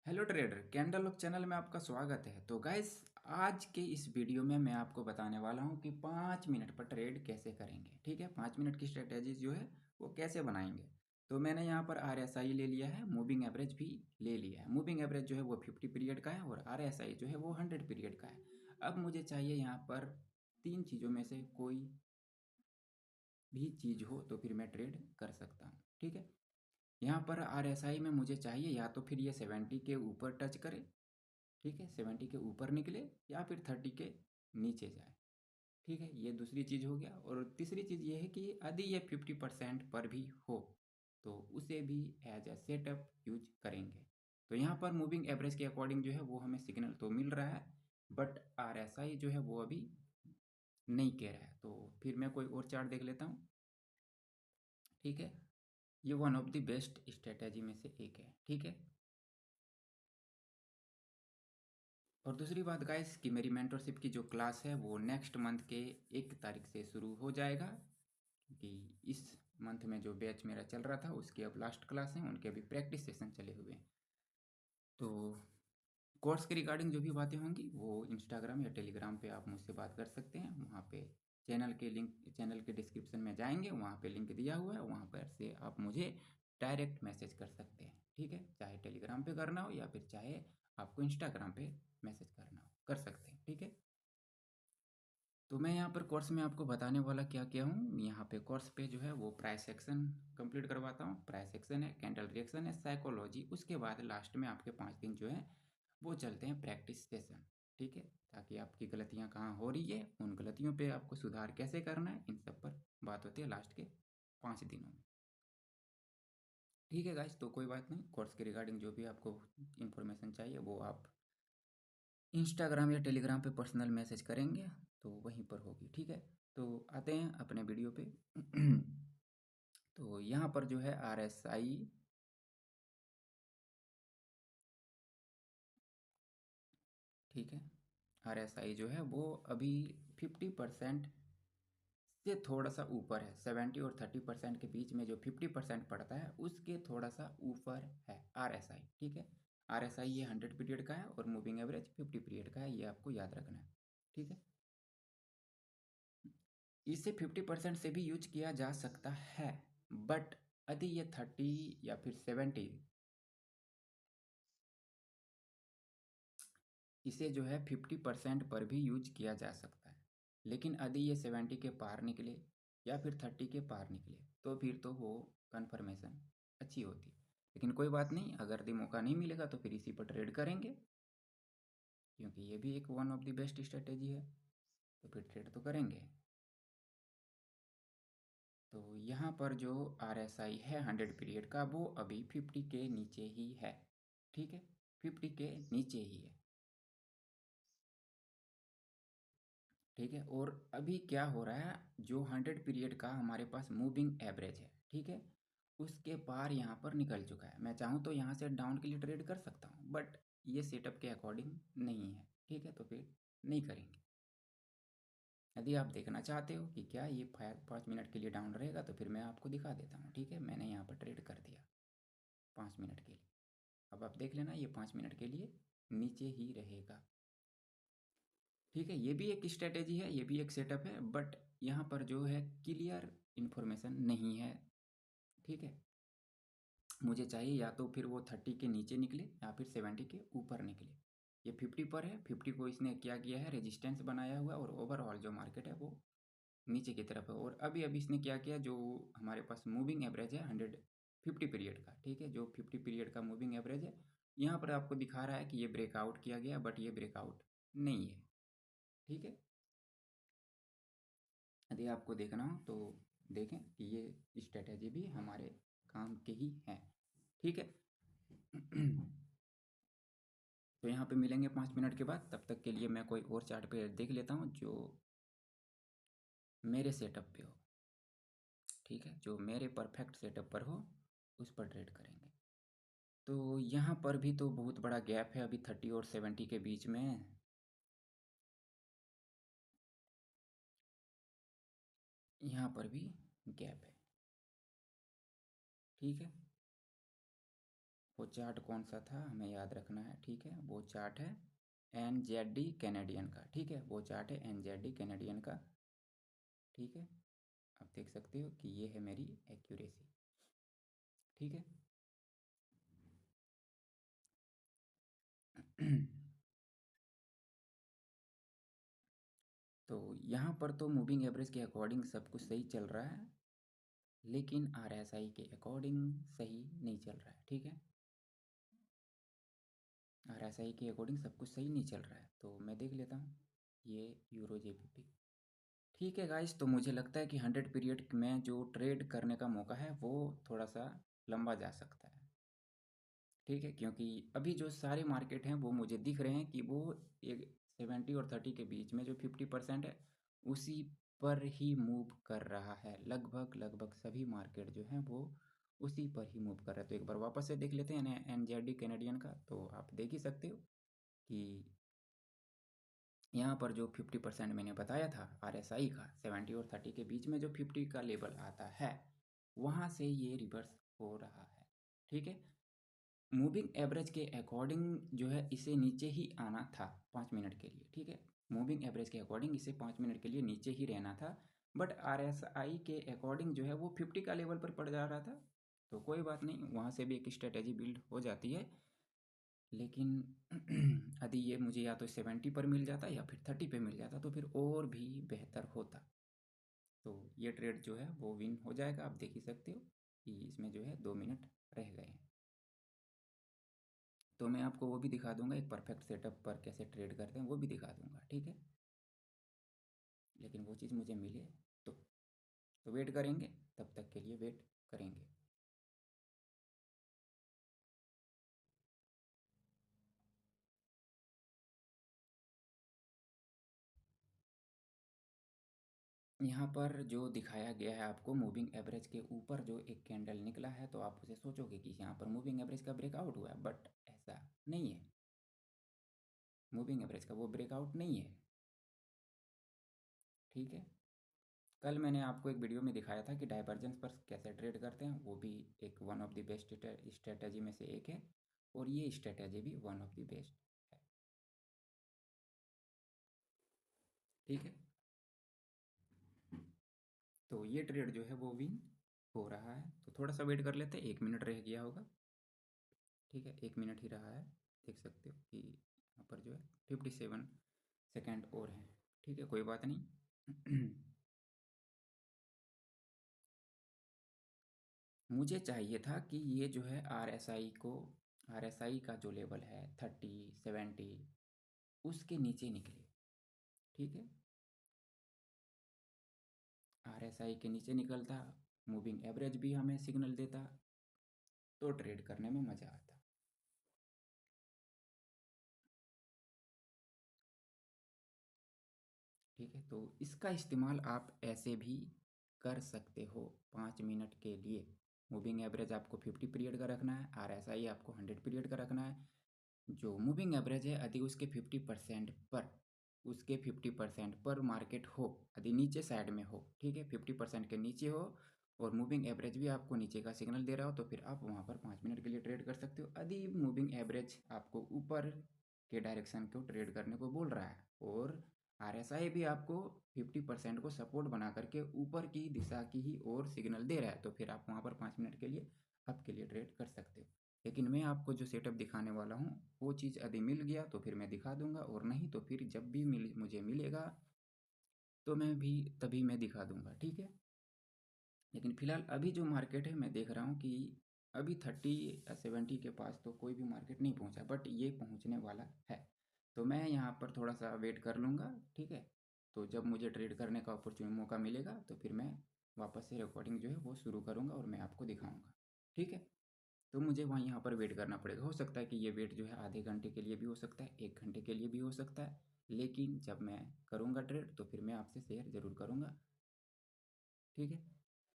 Hello trader, candle lock channel में आपका स्वागत है। तो गाइस, आज के इस वीडियो में मैं आपको बताने वाला हूं कि 5 मिनट पर ट्रेड कैसे करेंगे। ठीक है, 5 मिनट की स्ट्रेटेजी जो है वो कैसे बनाएंगे। तो मैंने यहाँ पर RSI ले लिया है, मूविंग एवरेज भी ले लिया है। मूविंग एवरेज जो है वो 50 पीरियड का है और RSI जो है वो 100 पीरियड का है। अब मुझे चाहिए यहाँ पर तीन चीज़ों में से कोई भी चीज़ हो तो फिर मैं ट्रेड कर सकता हूँ। ठीक है, यहाँ पर RSI में मुझे चाहिए या तो फिर ये 70 के ऊपर टच करे, ठीक है, 70 के ऊपर निकले, या फिर 30 के नीचे जाए। ठीक है, ये दूसरी चीज़ हो गया। और तीसरी चीज़ ये है कि यदि ये 50% पर भी हो तो उसे भी एज ए सेटअप यूज करेंगे। तो यहाँ पर मूविंग एवरेज के अकॉर्डिंग जो है वो हमें सिग्नल तो मिल रहा है, बट RSI जो है वो अभी नहीं कह रहा है। तो फिर मैं कोई और चार्ट देख लेता हूँ। ठीक है, ये one of the best strategy में से एक है। ठीक है, और दूसरी बात गाइस कि मेरी मेंटरशिप की जो क्लास है वो नेक्स्ट मंथ के 1 तारीख से शुरू हो जाएगा, क्योंकि इस मंथ में जो बैच मेरा चल रहा था उसकी अब लास्ट क्लास है, उनके अभी प्रैक्टिस सेशन चले हुए हैं। तो कोर्स के रिगार्डिंग जो भी बातें होंगी वो इंस्टाग्राम या टेलीग्राम पे आप मुझसे बात कर सकते हैं। वहाँ पे चैनल के डिस्क्रिप्शन में जाएंगे, वहाँ पे लिंक दिया हुआ है, वहाँ पर से आप मुझे डायरेक्ट मैसेज कर सकते हैं। ठीक है, चाहे टेलीग्राम पे करना हो या फिर चाहे आपको इंस्टाग्राम पे मैसेज करना हो, कर सकते हैं। ठीक है, तो मैं यहाँ पर कोर्स में आपको बताने वाला क्या क्या हूँ। यहाँ पे कोर्स पे जो है वो प्राइस एक्शन कंप्लीट करवाता हूँ। प्राइस एक्शन है, कैंडल रिएक्शन है, साइकोलॉजी, उसके बाद लास्ट में आपके 5 दिन जो है वो चलते हैं प्रैक्टिस सेशन। ठीक है, ताकि आपकी गलतियाँ कहाँ हो रही है, उन गलतियों पे आपको सुधार कैसे करना है, इन सब पर बात होती है लास्ट के 5 दिनों में। ठीक है गाइस, तो कोई बात नहीं, कोर्स के रिगार्डिंग जो भी आपको इन्फॉर्मेशन चाहिए वो आप इंस्टाग्राम या टेलीग्राम पे पर्सनल मैसेज करेंगे तो वहीं पर होगी। ठीक है, तो आते हैं अपने वीडियो पे। तो यहाँ पर जो है RSI, ठीक है, RSI जो है वो अभी 50% से थोड़ा सा ऊपर है। 70 और 30% के बीच में जो 50% पड़ता है उसके थोड़ा सा ऊपर है RSI। ठीक है, RSI ये 100 पीरियड का है और मूविंग एवरेज 50 पीरियड का है, ये आपको याद रखना है। ठीक है, इसे 50% से भी यूज किया जा सकता है, बट यदि ये 30 या फिर 70, इसे जो है 50% पर भी यूज किया जा सकता है। लेकिन यदि ये 70 के पार निकले या फिर 30 के पार निकले तो फिर तो वो कन्फर्मेशन अच्छी होती। लेकिन कोई बात नहीं, अगर दी मौका नहीं मिलेगा तो फिर इसी पर ट्रेड करेंगे, क्योंकि ये भी एक one of the best strategy है। तो फिर ट्रेड तो करेंगे। तो यहाँ पर जो RSI है 100 पीरियड का वो अभी 50 के नीचे ही है। ठीक है, 50 के नीचे ही है। ठीक है, और अभी क्या हो रहा है, जो 100 पीरियड का हमारे पास मूविंग एवरेज है, ठीक है, उसके पार यहाँ पर निकल चुका है। मैं चाहूँ तो यहाँ से डाउन के लिए ट्रेड कर सकता हूँ, बट ये सेटअप के अकॉर्डिंग नहीं है। ठीक है, तो फिर नहीं करेंगे। यदि आप देखना चाहते हो कि क्या ये 5 मिनट के लिए डाउन रहेगा तो फिर मैं आपको दिखा देता हूँ। ठीक है, मैंने यहाँ पर ट्रेड कर दिया 5 मिनट के लिए। अब आप देख लेना, ये 5 मिनट के लिए नीचे ही रहेगा। ठीक है, ये भी एक स्ट्रेटेजी है, ये भी एक सेटअप है, बट यहाँ पर जो है क्लियर इन्फॉर्मेशन नहीं है। ठीक है, मुझे चाहिए या तो फिर वो 30 के नीचे निकले या फिर 70 के ऊपर निकले। ये 50 पर है, 50 को इसने क्या किया है, रेजिस्टेंस बनाया हुआ है, और ओवरऑल जो मार्केट है वो नीचे की तरफ है। और अभी अभी इसने क्या किया, जो हमारे पास मूविंग एवरेज है 150 पीरियड का, ठीक है, जो 50 पीरियड का मूविंग एवरेज है, यहाँ पर आपको दिखा रहा है कि ये ब्रेकआउट किया गया, बट ये ब्रेकआउट नहीं है। ठीक है, यदि आपको देखना हो तो देखें कि ये स्ट्रेटेजी भी हमारे काम के ही हैं। ठीक है। तो यहाँ पे मिलेंगे 5 मिनट के बाद। तब तक के लिए मैं कोई और चार्ट पे देख लेता हूँ जो मेरे सेटअप पे हो। ठीक है, जो मेरे परफेक्ट सेटअप पर हो उस पर ट्रेड करेंगे। तो यहाँ पर भी तो बहुत बड़ा गैप है अभी 30 और 70 के बीच में। यहाँ पर भी गैप है। ठीक है, वो चार्ट कौन सा था हमें याद रखना है, ठीक है। वो चार्ट है NZD कैनेडियन का, ठीक है। वो चार्ट है NZD कैनेडियन का, ठीक है। आप देख सकते हो कि ये है मेरी एक्यूरेसी, ठीक है। तो यहाँ पर तो मूविंग एवरेज के अकॉर्डिंग सब कुछ सही चल रहा है, लेकिन RSI के अकॉर्डिंग सही नहीं चल रहा है, ठीक है। RSI के अकॉर्डिंग सब कुछ सही नहीं चल रहा है। तो मैं देख लेता हूँ ये यूरो JPP, ठीक है गाइस। तो मुझे लगता है कि 100 पीरियड में जो ट्रेड करने का मौका है वो थोड़ा सा लंबा जा सकता है, ठीक है। क्योंकि अभी जो सारे मार्केट हैं वो मुझे दिख रहे हैं कि वो एक 70 और 30 के बीच में जो 50% है उसी पर ही मूव कर रहा है। लगभग लगभग सभी मार्केट जो हैं वो उसी पर ही मूव कर रहा है। तो एक बार वापस से देख लेते हैं NZD कैनेडियन का। तो आप देख ही सकते हो कि यहाँ पर जो 50% मैंने बताया था RSI का, 70 और 30 के बीच में जो 50 का लेवल आता है वहाँ से ये रिवर्स हो रहा है, ठीक है। मूविंग एवरेज के अकॉर्डिंग जो है इसे नीचे ही आना था 5 मिनट के लिए, ठीक है। मूविंग एवरेज के अकॉर्डिंग इसे 5 मिनट के लिए नीचे ही रहना था, बट RSI के अकॉर्डिंग जो है वो 50 का लेवल पर पड़ जा रहा था। तो कोई बात नहीं, वहाँ से भी एक स्ट्रेटेजी बिल्ड हो जाती है। लेकिन यदि ये मुझे या तो 70 पर मिल जाता या फिर 30 पे मिल जाता तो फिर और भी बेहतर होता। तो ये ट्रेड जो है वो विन हो जाएगा। आप देख ही सकते हो कि इसमें जो है 2 मिनट रह गए हैं। तो मैं आपको वो भी दिखा दूंगा, एक परफेक्ट सेटअप पर कैसे ट्रेड करते हैं वो भी दिखा दूंगा, ठीक है। लेकिन वो चीज़ मुझे मिले तो वेट करेंगे, तब तक के लिए वेट करेंगे। यहाँ पर जो दिखाया गया है आपको मूविंग एवरेज के ऊपर जो एक कैंडल निकला है, तो आप उसे सोचोगे कि यहाँ पर मूविंग एवरेज का ब्रेकआउट हुआ है, बट ऐसा नहीं है। मूविंग एवरेज का वो ब्रेकआउट नहीं है, ठीक है। कल मैंने आपको एक वीडियो में दिखाया था कि डाइवर्जेंस पर कैसे ट्रेड करते हैं, वो भी एक one of the best strategy में से एक है, और ये स्ट्रेटजी भी वन ऑफ द बेस्ट है, ठीक है। तो ये ट्रेड जो है वो विन हो रहा है। तो थोड़ा सा वेट कर लेते हैं, 1 मिनट रह गया होगा, ठीक है। 1 मिनट ही रहा है, देख सकते हो कि यहाँ पर जो है 57 सेकेंड और हैं, ठीक है। कोई बात नहीं। मुझे चाहिए था कि ये जो है RSI का जो लेवल है 30, 70 उसके नीचे निकले, ठीक है। RSI के नीचे निकलता, मूविंग एवरेज भी हमें सिग्नल देता, तो ट्रेड करने में मज़ा आता, ठीक है। तो इसका इस्तेमाल आप ऐसे भी कर सकते हो 5 मिनट के लिए। मूविंग एवरेज आपको 50 पीरियड का रखना है, RSI आपको 100 पीरियड का रखना है। जो मूविंग एवरेज है यदि उसके 50% पर मार्केट हो, यदि नीचे साइड में हो, ठीक है, 50% के नीचे हो और मूविंग एवरेज भी आपको नीचे का सिग्नल दे रहा हो, तो फिर आप वहाँ पर 5 मिनट के लिए ट्रेड कर सकते हो। यदि मूविंग एवरेज आपको ऊपर के डायरेक्शन को ट्रेड करने को बोल रहा है और RSI भी आपको 50% को सपोर्ट बना करके ऊपर की दिशा की ही ओर सिग्नल दे रहा है, तो फिर आप वहाँ पर 5 मिनट के लिए आपके लिए ट्रेड कर सकते हो। लेकिन मैं आपको जो सेटअप दिखाने वाला हूँ वो चीज़ यदि मिल गया तो फिर मैं दिखा दूंगा, और नहीं तो फिर जब भी मुझे मिलेगा तो मैं भी तभी मैं दिखा दूंगा, ठीक है। लेकिन फ़िलहाल अभी जो मार्केट है मैं देख रहा हूँ कि अभी 30 या 70 के पास तो कोई भी मार्केट नहीं पहुँचा, बट ये पहुँचने वाला है। तो मैं यहाँ पर थोड़ा सा वेट कर लूँगा, ठीक है। तो जब मुझे ट्रेड करने का मौका मिलेगा तो फिर मैं वापस से रिकॉर्डिंग जो है वो शुरू करूँगा और मैं आपको दिखाऊँगा, ठीक है। तो मुझे वहाँ यहाँ पर वेट करना पड़ेगा। हो सकता है कि ये वेट जो है आधे घंटे के लिए भी हो सकता है, 1 घंटे के लिए भी हो सकता है, लेकिन जब मैं करूँगा ट्रेड तो फिर मैं आपसे शेयर ज़रूर करूँगा, ठीक है।